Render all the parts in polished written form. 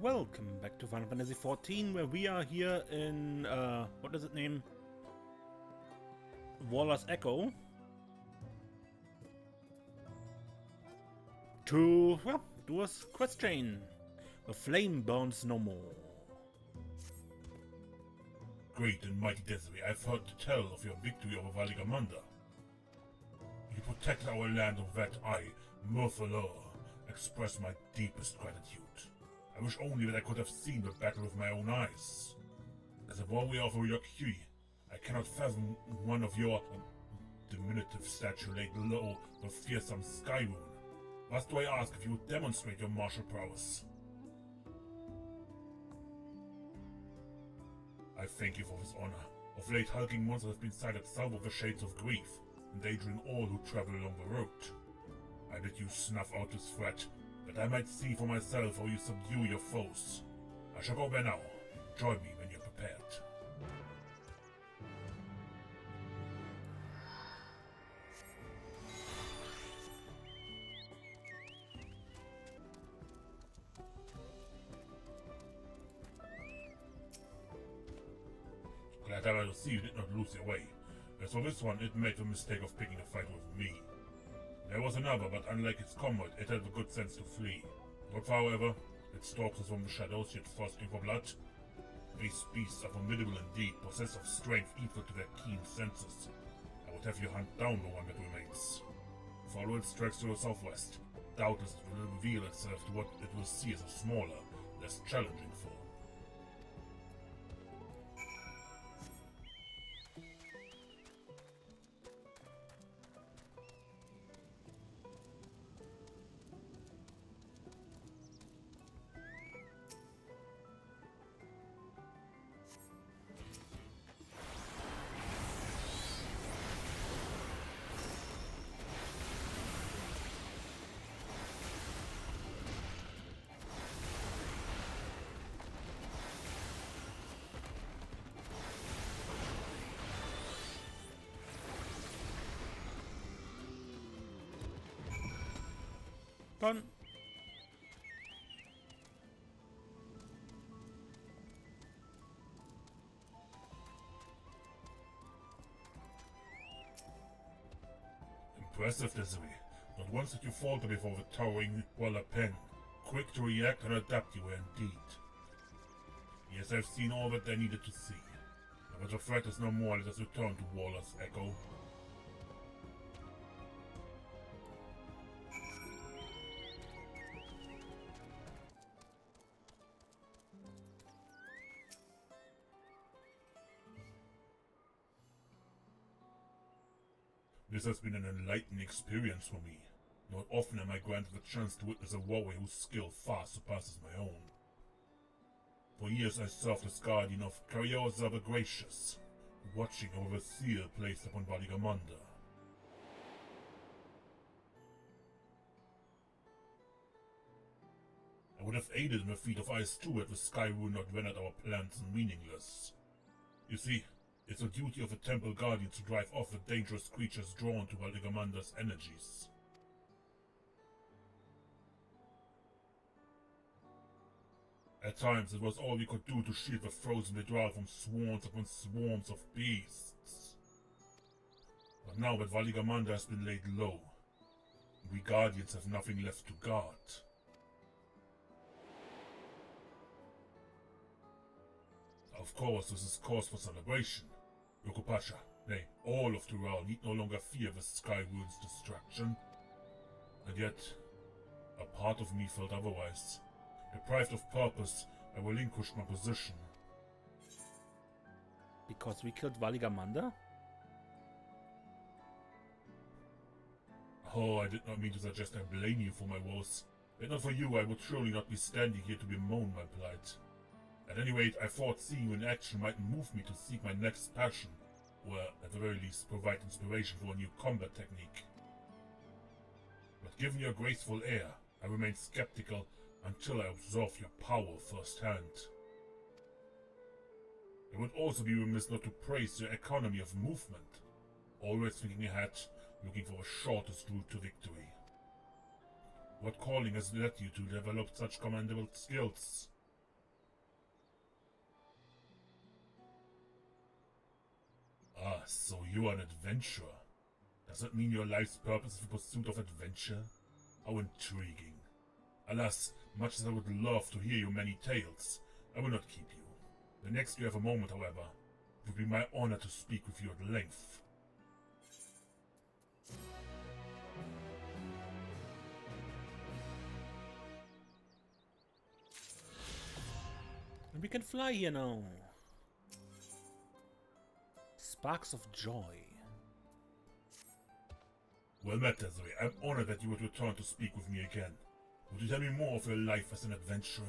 Welcome back to Final Fantasy XIV, where we are here in, what is it named? Waller's Echo. To, well, do a quest chain. The flame burns no more. Great and mighty Desiree, I've heard tell of your victory over Valigarmanda. You protected our land, of that I, Murfurlur, express my deepest gratitude. I wish only that I could have seen the battle with my own eyes. As a warrior of Urqopacha, I cannot fathom one of your diminutive stature laid low the fearsome sky rune. Thus do I ask if you would demonstrate your martial prowess. I thank you for this honor. Of late, hulking monsters have been sighted south of the Shades of Grief, endangering all who travel along the road. I bid you snuff out this threat, that I might see for myself how you subdue your foes. I shall go there now. Join me when you're prepared. Glad to see you did not lose your way. As for this one, it made the mistake of picking a fight with me. There was another, but unlike its comrade, it had the good sense to flee. Not far, however, it stalks us from the shadows, yet thirsting for blood. These beasts are formidable indeed, possessed of strength equal to their keen senses. I would have you hunt down the one that remains. Follow its tracks to the southwest. Doubtless it will reveal itself to what it will see as a smaller, less challenging foe. Done. Impressive, Desiree. Not once did you falter before the towering Waller pen. Quick to react and adapt you were indeed. Yes, I've seen all that I needed to see. But the threat is no more. Let us return to Waller's Echo. This has been an enlightening experience for me. Not often am I granted the chance to witness a warrior whose skill far surpasses my own. For years I served as guardian of Carriosa the Gracious, watching over the seal placed upon Valigarmanda. I would have aided in the feat of ice too had the sky rune not rendered our plans meaningless. You see, it's the duty of the temple guardians to drive off the dangerous creatures drawn to Valigarmanda's energies. At times it was all we could do to shield the frozen withdrawal from swarms upon swarms of beasts. But now that Valigarmanda has been laid low, we guardians have nothing left to guard. Of course, this is cause for celebration. Urqopacha, nay, all of Tural need no longer fear the Sky Rune's destruction. And yet, a part of me felt otherwise. Deprived of purpose, I relinquished my position. Because we killed Valigarmanda? Oh, I did not mean to suggest I blame you for my woes. If not for you, I would surely not be standing here to bemoan my plight. At any rate, I thought seeing you in action might move me to seek my next passion, or at the very least provide inspiration for a new combat technique. But given your graceful air, I remain skeptical until I observe your power firsthand. It would also be remiss not to praise your economy of movement, always thinking ahead, looking for the shortest route to victory. What calling has led you to develop such commendable skills? Ah, so you are an adventurer. Does that mean your life's purpose is the pursuit of adventure? How intriguing. Alas, much as I would love to hear your many tales, I will not keep you. The next you have a moment, however, it would be my honor to speak with you at length. And we can fly here now. Sparks of joy. Well met, Desiree. I'm honored that you would return to speak with me again. Would you tell me more of your life as an adventurer?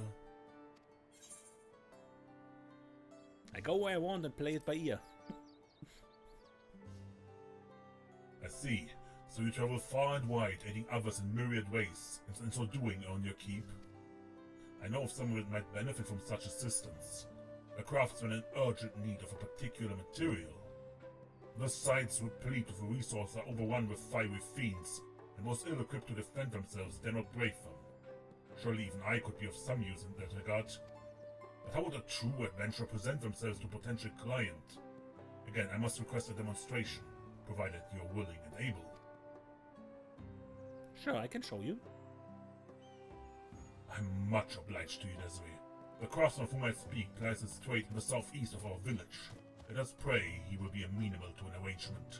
I go where I want and play it by ear. I see. So you travel far and wide, aiding others in myriad ways, and in so doing earn your keep? I know of someone that might benefit from such assistance. A craftsman in urgent need of a particular material. The sites replete with resources are overrun with fiery fiends, and those ill-equipped to defend themselves dare not brave them. Surely even I could be of some use in that regard. But how would a true adventurer present themselves to a potential client? Again, I must request a demonstration, provided you're willing and able. Sure, I can show you. I'm much obliged to you, Desiree. The craftsman of whom I speak lies his trade in the southeast of our village. Let us pray he will be amenable to an arrangement.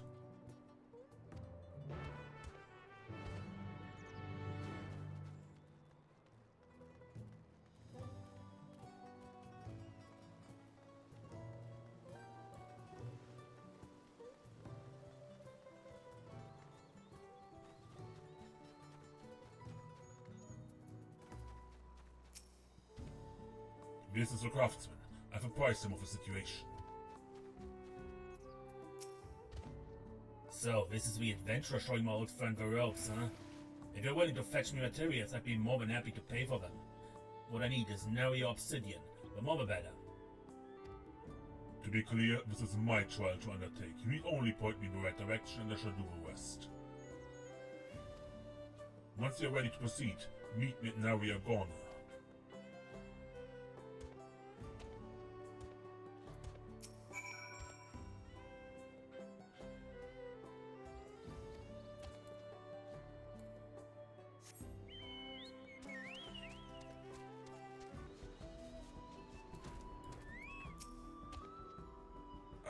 This is the craftsman. I've apprised him of the situation. So, this is the adventurer showing my old friend the ropes, huh? If you're willing to fetch me materials, I'd be more than happy to pay for them. What I need is narrow obsidian, the more the better. To be clear, this is my trial to undertake. You need only point me in the right direction and I shall do the rest. Once you're ready to proceed, meet me at Valigarmanda.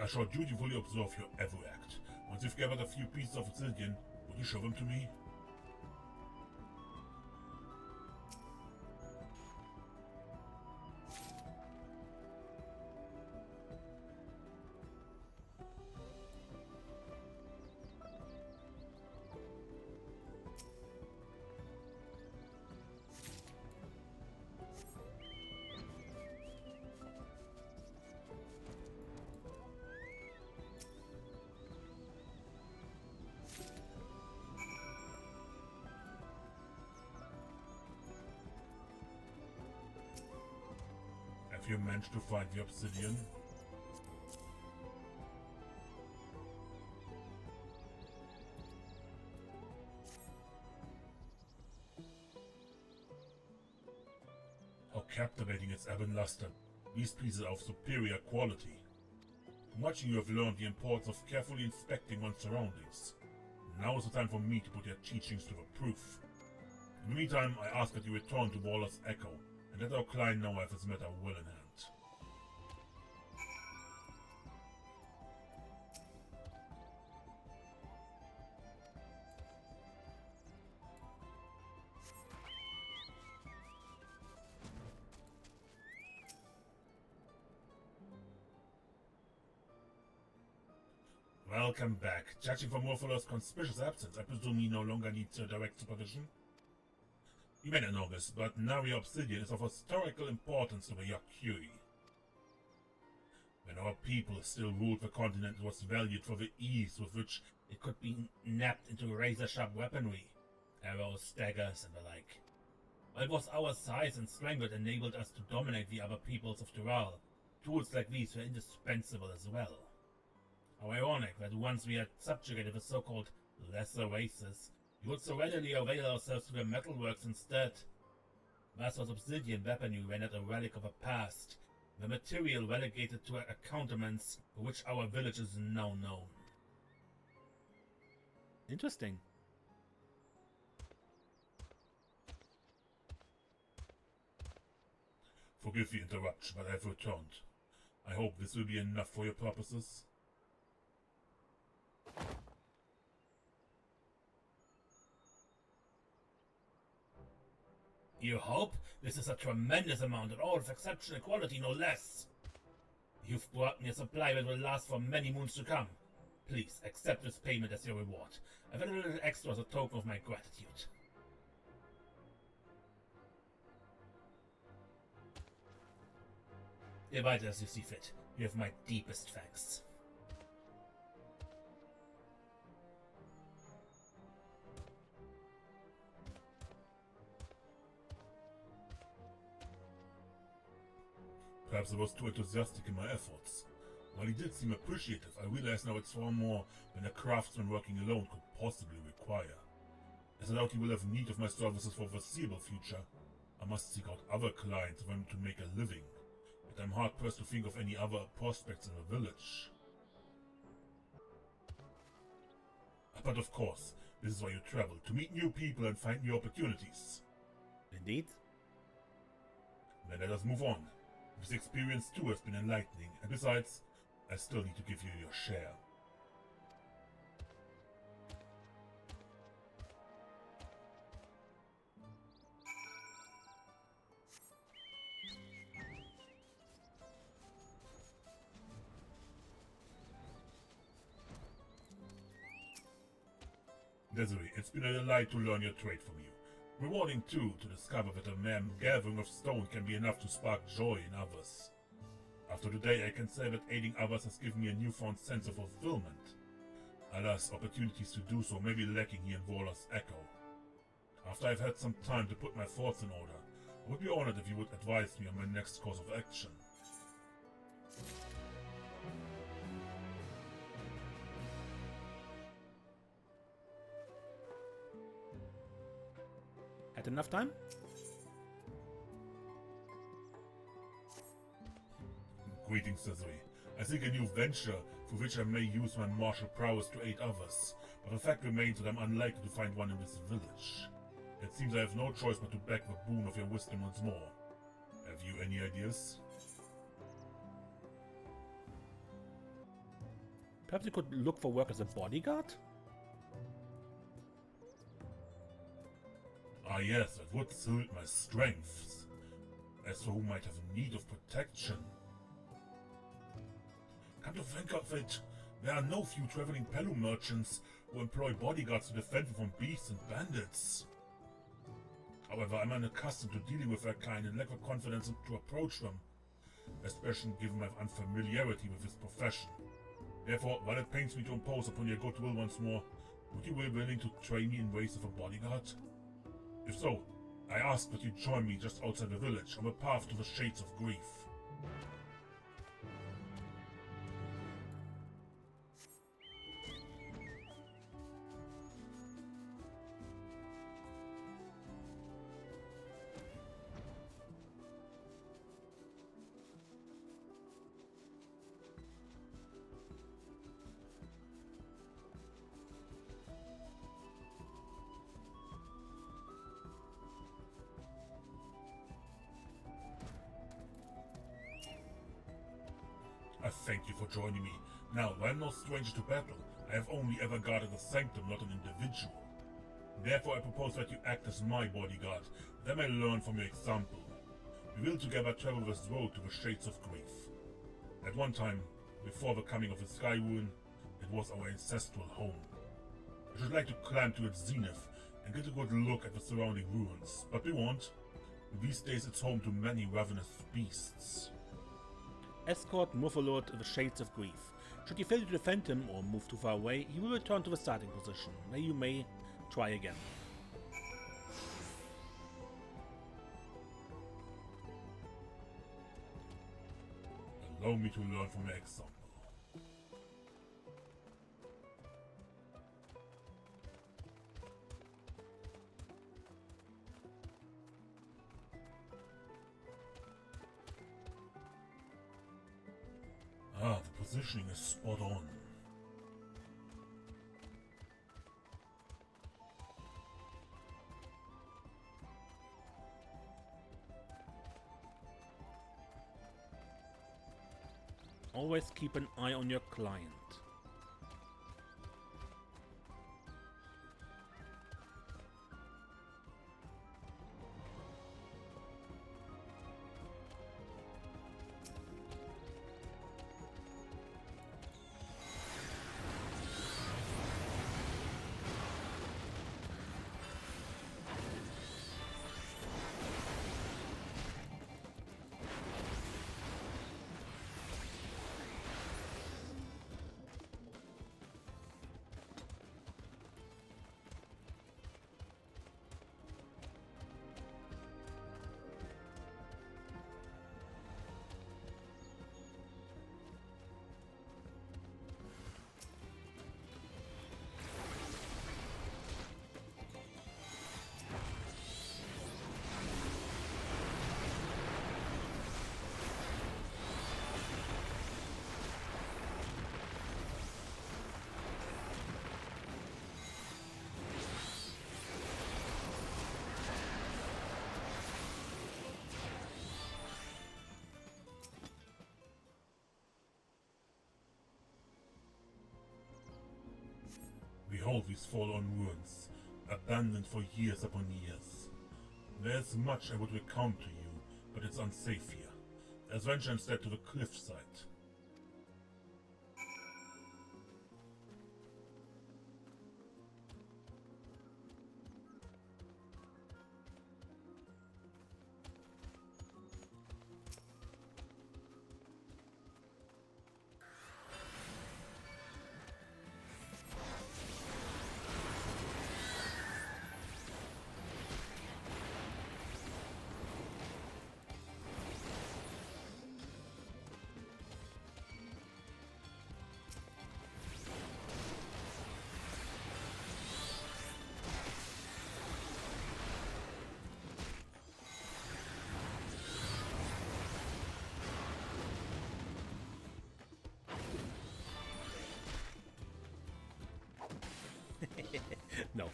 I shall dutifully observe your every act. Once you've gathered a few pieces of obsidian, would you show them to me? Have you managed to find the obsidian? How captivating its ebon luster. These pieces are of superior quality. From watching you have learned the importance of carefully inspecting one's surroundings. Now is the time for me to put your teachings to the proof. In the meantime, I ask that you return to Waller's Echo, and let our client know I have this matter well in hand. Welcome back. Judging from Murfurlur's conspicuous absence, I presume he no longer needs your direct supervision? You may not know this, but Nari obsidian is of historical importance to the Urqopacha. When our people still ruled the continent, it was valued for the ease with which it could be napped into razor-sharp weaponry, arrows, daggers, and the like. While it was our size and strength that enabled us to dominate the other peoples of Dural, tools like these were indispensable as well. How ironic that once we had subjugated the so-called lesser races, we would so readily avail ourselves to their metalworks instead. Thus was obsidian weaponry rendered a relic of a past The material relegated to accoutrements for which our village is now known. Interesting. Forgive the interruption, but I have returned. I hope this will be enough for your purposes. You hope? This is a tremendous amount and all of exceptional quality, no less. You've brought me a supply that will last for many moons to come. Please, accept this payment as your reward. I've had a little extra as a token of my gratitude. Divide it as you see fit. You have my deepest thanks. Perhaps I was too enthusiastic in my efforts. While he did seem appreciative, I realize now it's far more than a craftsman working alone could possibly require. As I doubt he will have need of my services for the foreseeable future, I must seek out other clients for him to make a living. Yet I'm hard-pressed to think of any other prospects in the village. But of course, this is why you travel, to meet new people and find new opportunities. Indeed. Then let us move on. This experience too has been enlightening, and besides, I still need to give you your share. Desiree, it's been a delight to learn your trade from you. Rewarding too to discover that a mere gathering of stone can be enough to spark joy in others. After today, I can say that aiding others has given me a newfound sense of fulfillment. Alas, opportunities to do so may be lacking here in Vorla's Echo. After I've had some time to put my thoughts in order, I would be honored if you would advise me on my next course of action. Had enough time? Greetings, Desiree. I seek a new venture for which I may use my martial prowess to aid others, but the fact remains that I'm unlikely to find one in this village. It seems I have no choice but to beg the boon of your wisdom once more. Have you any ideas? Perhaps you could look for work as a bodyguard? Ah yes, that would suit my strengths. As for who might have need of protection. Come to think of it, there are no few traveling Pelu merchants who employ bodyguards to defend them from beasts and bandits. However, I'm unaccustomed to dealing with that kind and lack the confidence to approach them, especially given my unfamiliarity with this profession. Therefore, while it pains me to impose upon your goodwill once more, would you be willing to train me in ways of a bodyguard? If so, I ask that you join me just outside the village on the path to the Shades of Grief. I thank you for joining me. Now, while I'm no stranger to battle, I have only ever guarded a sanctum, not an individual. Therefore, I propose that you act as my bodyguard, that I may learn from your example. We will together travel this road to the Shades of Grief. At one time, before the coming of the Sky Ruin, it was our ancestral home. I should like to climb to its zenith and get a good look at the surrounding ruins, but we won't. These days it's home to many ravenous beasts. Escort Murfurlur to the Shades of Grief. Should you fail to defend him or move too far away, he will return to the starting position, where you may try again. Allow me to learn from your example. Ah, the positioning is spot on. Always keep an eye on your client. Behold these forlorn ruins, abandoned for years upon years. There's much I would recount to you, but it's unsafe here. Let's venture instead to the cliffside. No.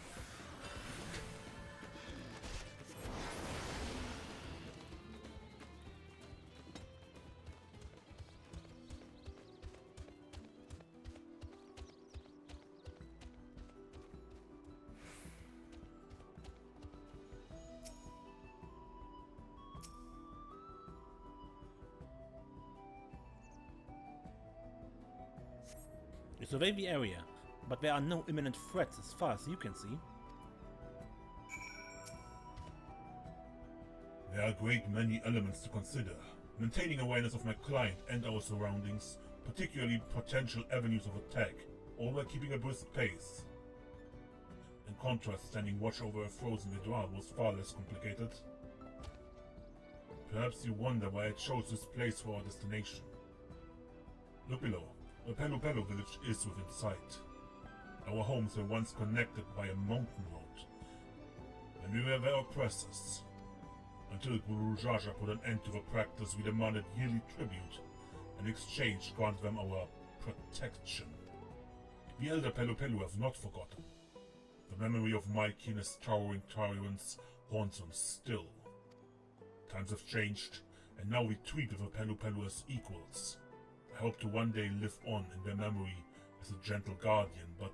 You survey the area, but there are no imminent threats as far as you can see. There are a great many elements to consider. Maintaining awareness of my client and our surroundings, particularly potential avenues of attack, all while keeping a brisk pace. In contrast, standing watch over a frozen Vidral was far less complicated. Perhaps you wonder why I chose this place for our destination. Look below. The Pelu Pelu village is within sight. Our homes were once connected by a mountain road, and we were their oppressors. Until Guru Jaja put an end to the practice, we demanded yearly tribute, and in exchange granted them our protection. The elder Pelu Pelu have not forgotten. The memory of my keenest towering tyrants haunts us still. Times have changed, and now we treat the Pelu Pelu as equals. I hope to one day live on in their memory as a gentle guardian, but...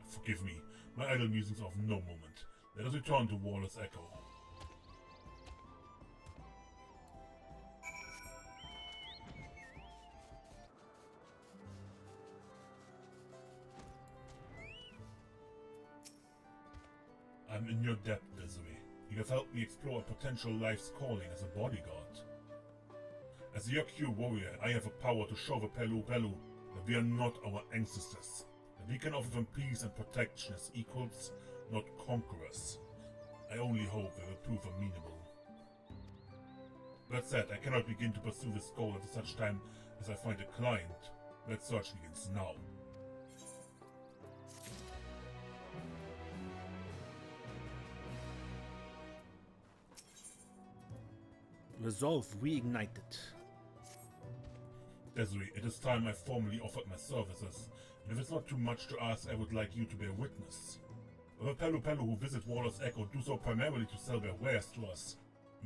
Forgive me, my idle musings are of no moment. Let us return to Warless Echo. I'm in your debt, Desiree. You have helped me explore a potential life's calling as a bodyguard. As a Urqopacha warrior, I have a power to show the Pelu Pelu that we are not our ancestors, that we can offer them peace and protection as equals, not conquerors. I only hope they will prove amenable. That said, I cannot begin to pursue this goal at such time as I find a client. That search begins now. Resolve reignited. Desiree, it is time I formally offered my services, and if it's not too much to ask, I would like you to be a witness. The Pelu who visit Waller's Echo do so primarily to sell their wares to us.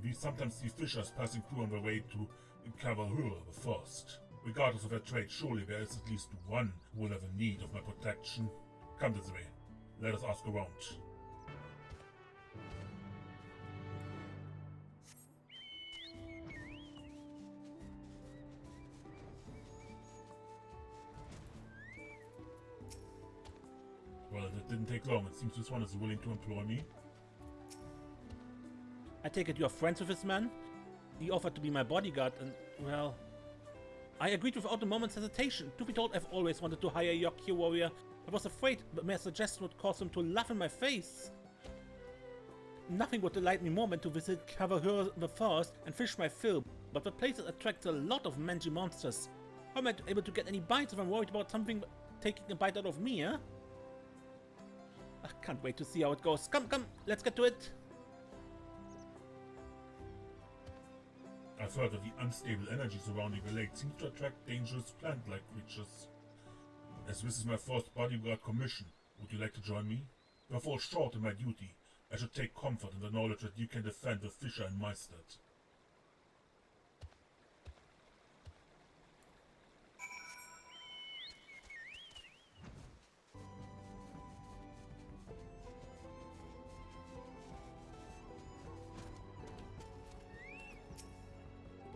We sometimes see fishers passing through on their way to Murfurlur the First. Regardless of their trade, surely there is at least one who will have a need of my protection. Come this way. Let us ask around. Well, it didn't take long. It seems this one is willing to employ me. I take it you're friends with this man? He offered to be my bodyguard and, well... I agreed without a moment's hesitation. To be told, I've always wanted to hire a Yorkshire warrior. I was afraid that my suggestion would cause him to laugh in my face. Nothing would delight me more than to visit Murfurlur the First and fish my fill, but the place attracts a lot of mangy monsters. How am I able to get any bites if I'm worried about something taking a bite out of me, eh? I can't wait to see how it goes. Come, let's get to it. I've heard that the unstable energy surrounding the lake seems to attract dangerous plant-like creatures. As this is my first bodyguard commission, would you like to join me? If I fall short in my duty, I should take comfort in the knowledge that you can defend the fisher in my stead.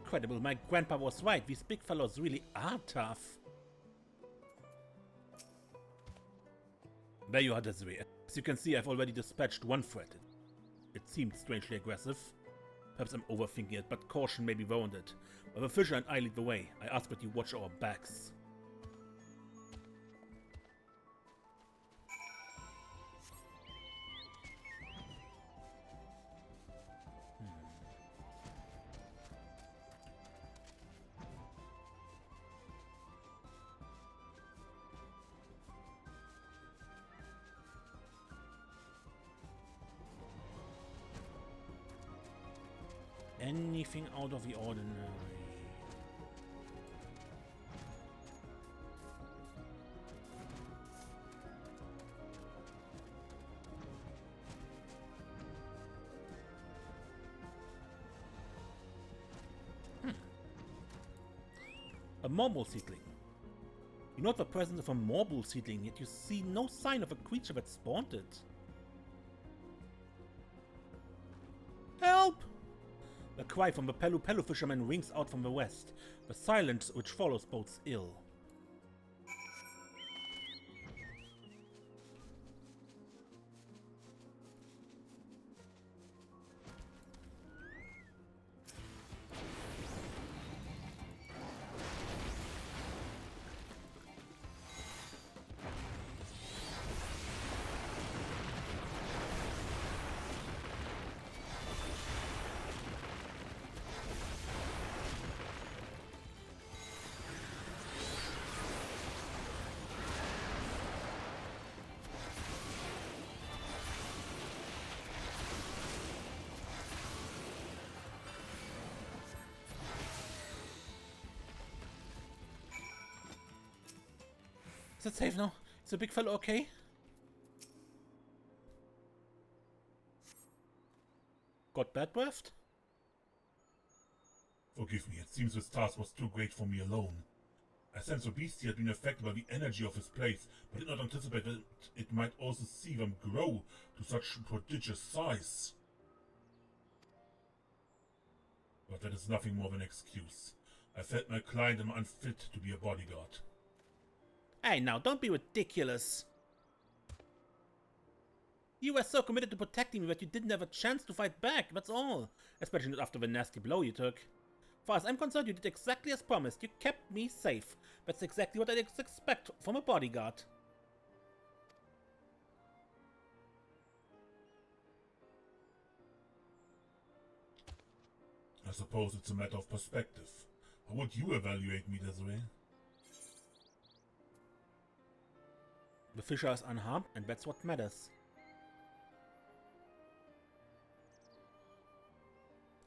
Incredible, my grandpa was right. These big fellows really are tough. There you are, Desiree. As you can see, I've already dispatched one threat. It seemed strangely aggressive. Perhaps I'm overthinking it, but caution may be warranted. While the fisher and I lead the way, I ask that you watch our backs. Anything out of the ordinary. A marble seedling. You note the presence of a marble seedling, yet you see no sign of a creature that spawned it. Help! A cry from the Pelu fisherman rings out from the west. The silence which follows bodes ill. Is it safe now? Is the big fellow okay? Got bad breath? Forgive me, it seems this task was too great for me alone. I sensed the beastie had been affected by the energy of his place, but did not anticipate that it might also see them grow to such prodigious size. But that is nothing more than an excuse. I felt my client am unfit to be a bodyguard. Hey, now, don't be ridiculous. You were so committed to protecting me that you didn't have a chance to fight back, that's all. Especially not after the nasty blow you took. Far as I'm concerned, you did exactly as promised. You kept me safe. That's exactly what I'd expect from a bodyguard. I suppose it's a matter of perspective. How would you evaluate me, Desiree? The fisher is unharmed, and that's what matters.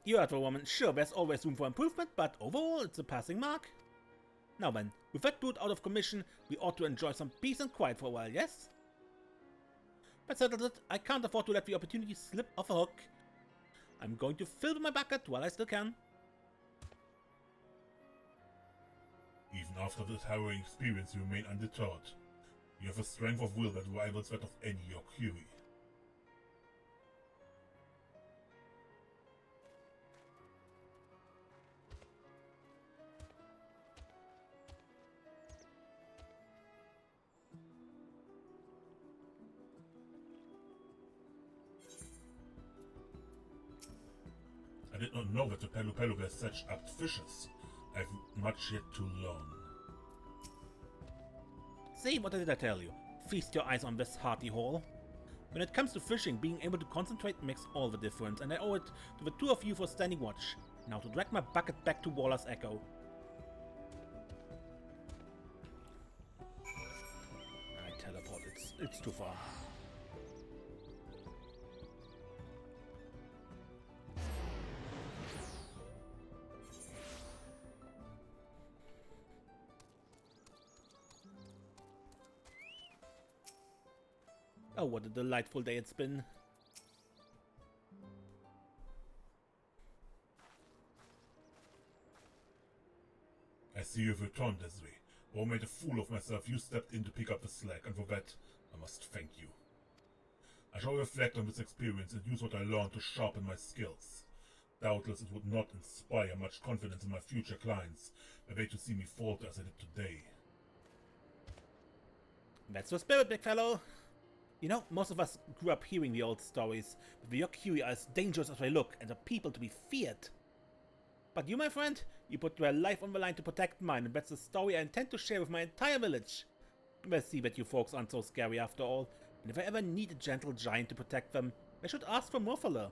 You heard the woman. Sure, there's always room for improvement, but overall, it's a passing mark. Now then, with that brute out of commission, we ought to enjoy some peace and quiet for a while, yes? That settles it. I can't afford to let the opportunity slip off a hook. I'm going to fill my bucket while I still can. Even after this harrowing experience, you remain undeterred. You have a strength of will that rivals that of any Urqopacha. I did not know that the Pelu were such apt fishers. I've much yet to learn. See, what did I tell you? Feast your eyes on this hearty haul. When it comes to fishing, being able to concentrate makes all the difference, and I owe it to the two of you for standing watch. Now to drag my bucket back to Waller's Echo. I teleport, it's too far. Oh, what a delightful day it's been. I see you've returned, Desiree. Though I made a fool of myself, you stepped in to pick up the slack, and for that, I must thank you. I shall reflect on this experience and use what I learned to sharpen my skills. Doubtless it would not inspire much confidence in my future clients, were they to see me falter as I did today. That's the spirit, big fellow. You know, most of us grew up hearing the old stories, but the Urqopacha are as dangerous as they look, and are people to be feared. But you, my friend, you put your life on the line to protect mine, and that's the story I intend to share with my entire village. We'll see that you folks aren't so scary after all, and if I ever need a gentle giant to protect them, I should ask for Murfurlur.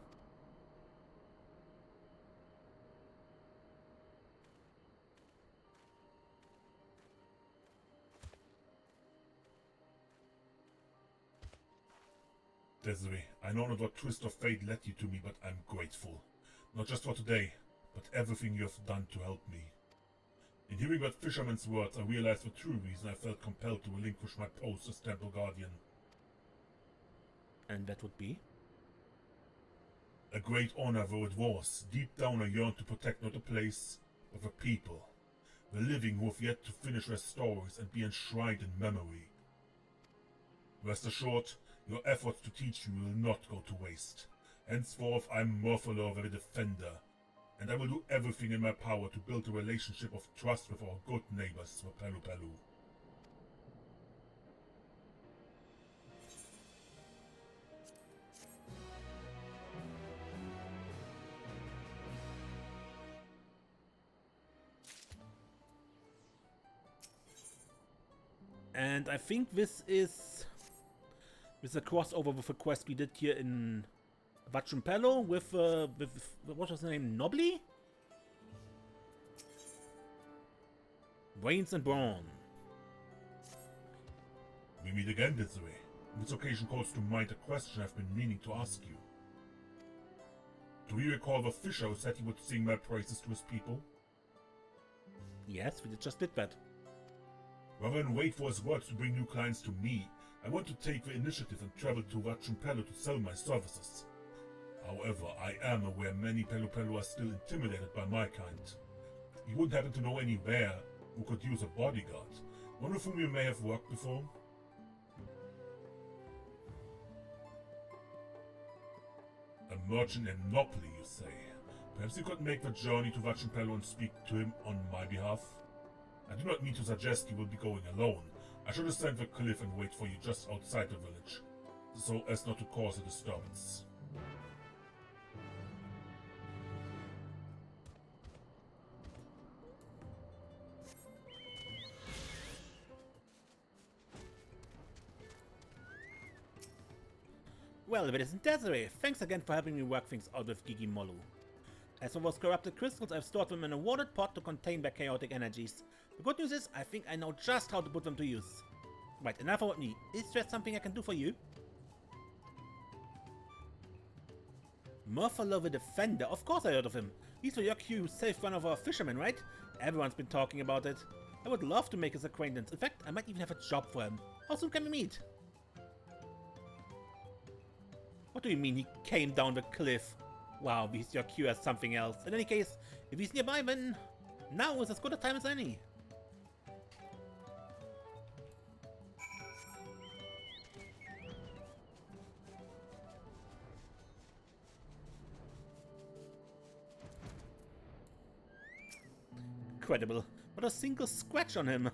Desiree, I know not what twist of fate led you to me, but I'm grateful. Not just for today, but everything you have done to help me. In hearing that fisherman's words, I realized the true reason I felt compelled to relinquish my post as Temple Guardian. And that would be? A great honor though it was, deep down I yearned to protect not the place, but the people. The living who have yet to finish their stories and be enshrined in memory. Rest assured, your efforts to teach me will not go to waste. Henceforth, I'm Murfurlur the Defender, and I will do everything in my power to build a relationship of trust with our good neighbors, the Pelu. And I think this is a crossover with a quest we did here in Valigarmanda with what was his name? Nobly? Brains and Brawn. We meet again, Desiree. This occasion calls to mind a question I've been meaning to ask you. Do you recall the fisher who said he would sing my praises to his people? Yes, we just did that. Rather than wait for his words to bring new clients to me, I want to take the initiative and travel to Valigarmanda to sell my services. However, I am aware many Pelu are still intimidated by my kind. You wouldn't happen to know anywhere who could use a bodyguard, one with whom you may have worked before? A merchant named Nobly, you say? Perhaps you could make the journey to Valigarmanda and speak to him on my behalf? I do not mean to suggest you will be going alone. I should ascend the cliff and wait for you just outside the village, so as not to cause a disturbance. Well, if it isn't Desiree, thanks again for helping me work things out with Gigi Molu. As for those corrupted crystals, I've stored them in a watered pot to contain their chaotic energies. The good news is, I think I know just how to put them to use. Right, enough about me. Is there something I can do for you? Murfurlur the Defender, of course I heard of him. He's the Urqopacha who saved one of our fishermen, right? Everyone's been talking about it. I would love to make his acquaintance. In fact, I might even have a job for him. How soon can we meet? What do you mean he came down the cliff? Wow, because your queue has something else. In any case, if he's nearby, then now is as good a time as any. Incredible. Not a single scratch on him.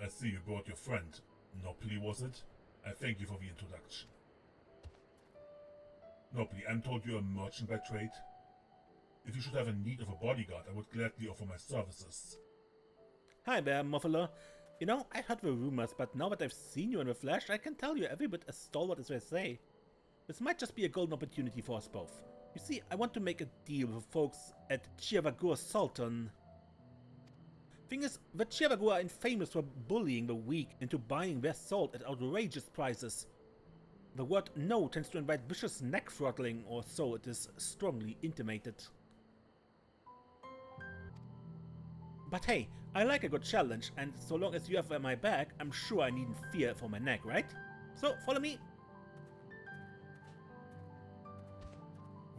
I see you brought your friend. Nopli, was it? I thank you for the introduction. Nopli, I'm told you're a merchant by trade. If you should have a need of a bodyguard, I would gladly offer my services. Hi there, Murfurlur. You know, I heard the rumors, but now that I've seen you in the flesh, I can tell you every bit as stalwart as they say. This might just be a golden opportunity for us both. You see, I want to make a deal with the folks at XIV Sultan. Thing is, the XIV are infamous for bullying the weak into buying their salt at outrageous prices. The word no tends to invite vicious neck throttling, or so it is strongly intimated. But hey, I like a good challenge, and so long as you have my back, I'm sure I needn't fear for my neck, right? So, follow me.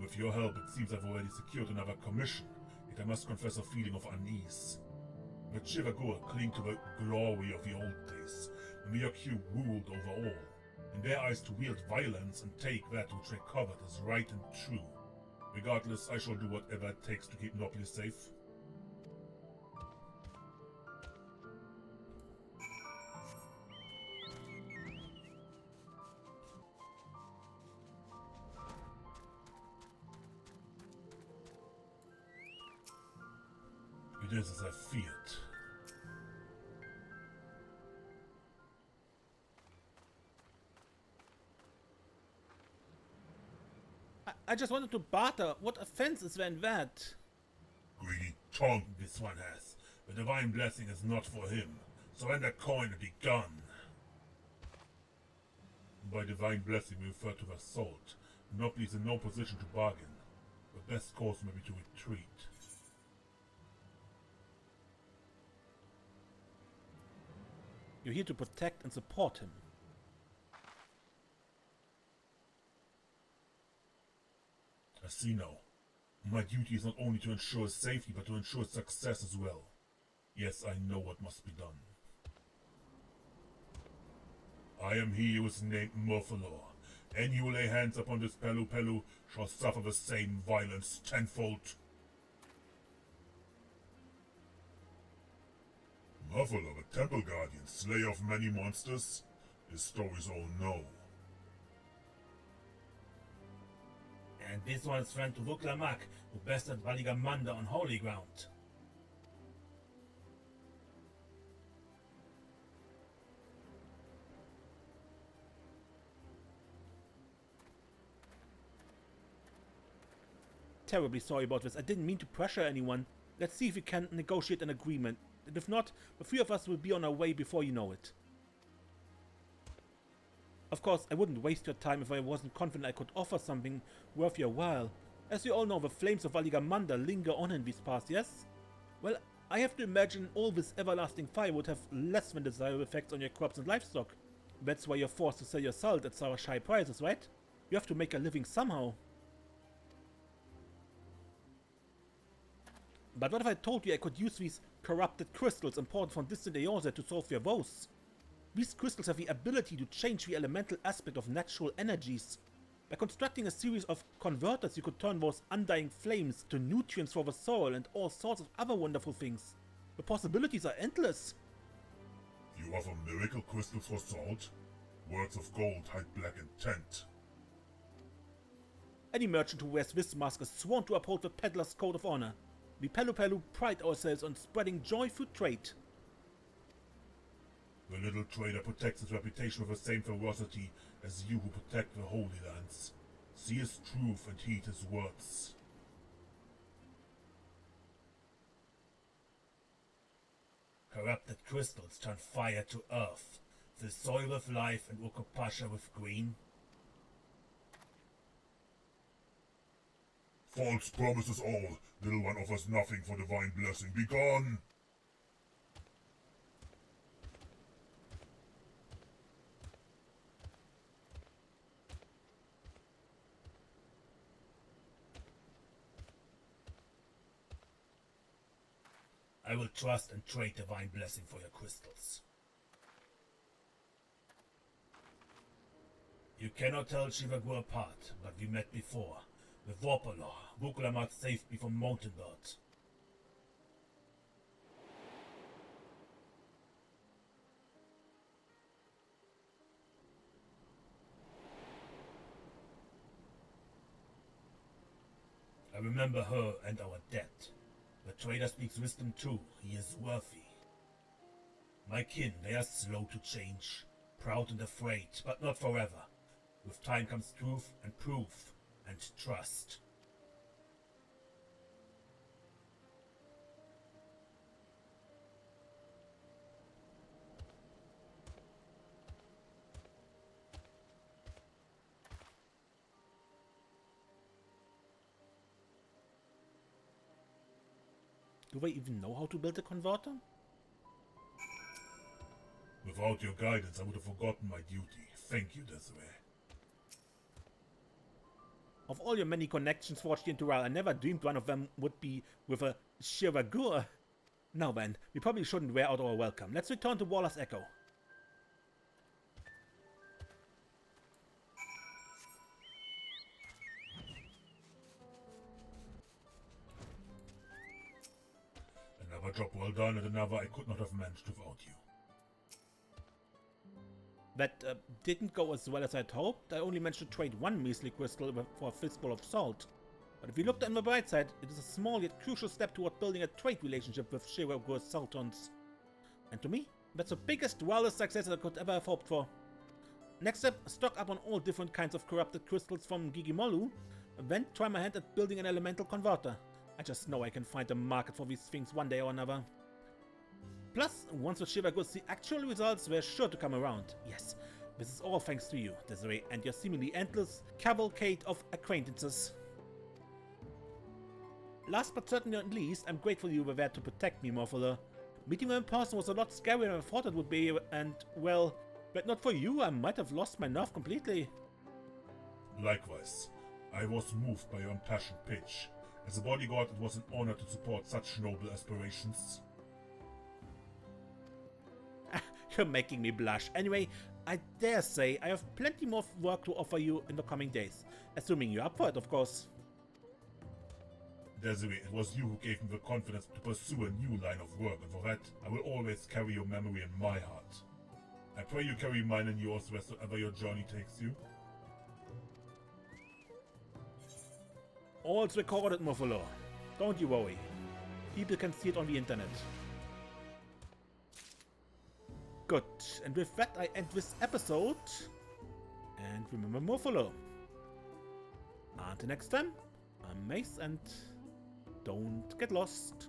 With your help, it seems I've already secured another commission, yet I must confess a feeling of unease. The XIV cling to the glory of the old days, when the Urqopacha ruled over all. In their eyes, to wield violence and take that which they covet is right and true. Regardless, I shall do whatever it takes to keep Nopli safe. It is as I feared. I just wanted to barter. What offense is there in that? Greedy tongue this one has. The divine blessing is not for him. Surrender coin and be gone. By divine blessing we refer to the salt. Nopli is in no position to bargain. The best course may be to retreat. You're here to protect and support him. I see now. My duty is not only to ensure his safety, but to ensure his success as well. Yes, I know what must be done. I am he who is named Murfurlur. Any who lay hands upon this Pelu shall suffer the same violence tenfold. Murfurlur, the temple guardian, slayer of many monsters? His stories all know. And this one is friend to Urqopacha, who bested Valigarmanda on holy ground. Terribly sorry about this. I didn't mean to pressure anyone. Let's see if we can negotiate an agreement. And if not, the three of us will be on our way before you know it. Of course, I wouldn't waste your time if I wasn't confident I could offer something worth your while. As you all know, the flames of Valigarmanda linger on in these parts, yes? Well, I have to imagine all this everlasting fire would have less than desirable effects on your crops and livestock. That's why you're forced to sell your salt at such high prices, right? You have to make a living somehow. But what if I told you I could use these corrupted crystals imported from distant Aeons to solve your woes? These crystals have the ability to change the elemental aspect of natural energies. By constructing a series of converters, you could turn those undying flames to nutrients for the soil and all sorts of other wonderful things. The possibilities are endless. You offer miracle crystals for salt? Words of gold hide black intent. Any merchant who wears this mask is sworn to uphold the peddler's code of honor. We Pelu pride ourselves on spreading joy through trade. The little trader protects his reputation with the same ferocity as you who protect the Holy Lands. See his truth and heed his words. Corrupted crystals turn fire to earth, fill soil with life and Urqopacha with green. False promises all. Little one offers nothing for divine blessing. Be gone! I will trust and trade divine blessing for your crystals. You cannot tell Shivagur apart, but we met before. With Murfurlur, Valigarmanda saved me from mountain birds. I remember her and our debt. The trader speaks wisdom too. He is worthy. My kin, they are slow to change, proud and afraid, but not forever. With time comes truth and proof and trust. Do they even know how to build a converter? Without your guidance, I would have forgotten my duty. Thank you, Desiree. Of all your many connections forged into Ral, I never dreamed one of them would be with a Shivagur. Now then, we probably shouldn't wear out our welcome. Let's return to Waller's Echo. Another job well done, and another I could not have managed without you. That didn't go as well as I'd hoped. I only managed to trade one measly crystal for a fistful of salt. But if you looked on the bright side, it is a small yet crucial step toward building a trade relationship with Shivagur's sultans. And to me, that's the biggest, wildest success I could ever have hoped for. Next step, stock up on all different kinds of corrupted crystals from Gigimolu, and then try my hand at building an elemental converter. I just know I can find a market for these things one day or another. Plus, once the Shivagur see actual results, they're sure to come around. Yes, this is all thanks to you, Desiree, and your seemingly endless cavalcade of acquaintances. Last but certainly not least, I'm grateful you were there to protect me, Murfurlur. Meeting you in person was a lot scarier than I thought it would be, and, well, but not for you, I might have lost my nerve completely. Likewise, I was moved by your impassioned pitch. As a bodyguard, it was an honor to support such noble aspirations. You're making me blush. Anyway, I dare say I have plenty more work to offer you in the coming days. Assuming you're up for it, of course. Desiree, it was you who gave me the confidence to pursue a new line of work, and for that, I will always carry your memory in my heart. I pray you carry mine and yours wheresoever your journey takes you. All's recorded, Murfurlur. Don't you worry. People can see it on the internet. Good, and with that I end this episode. And remember Murfurlur. Until next time, I'm Mace and don't get lost.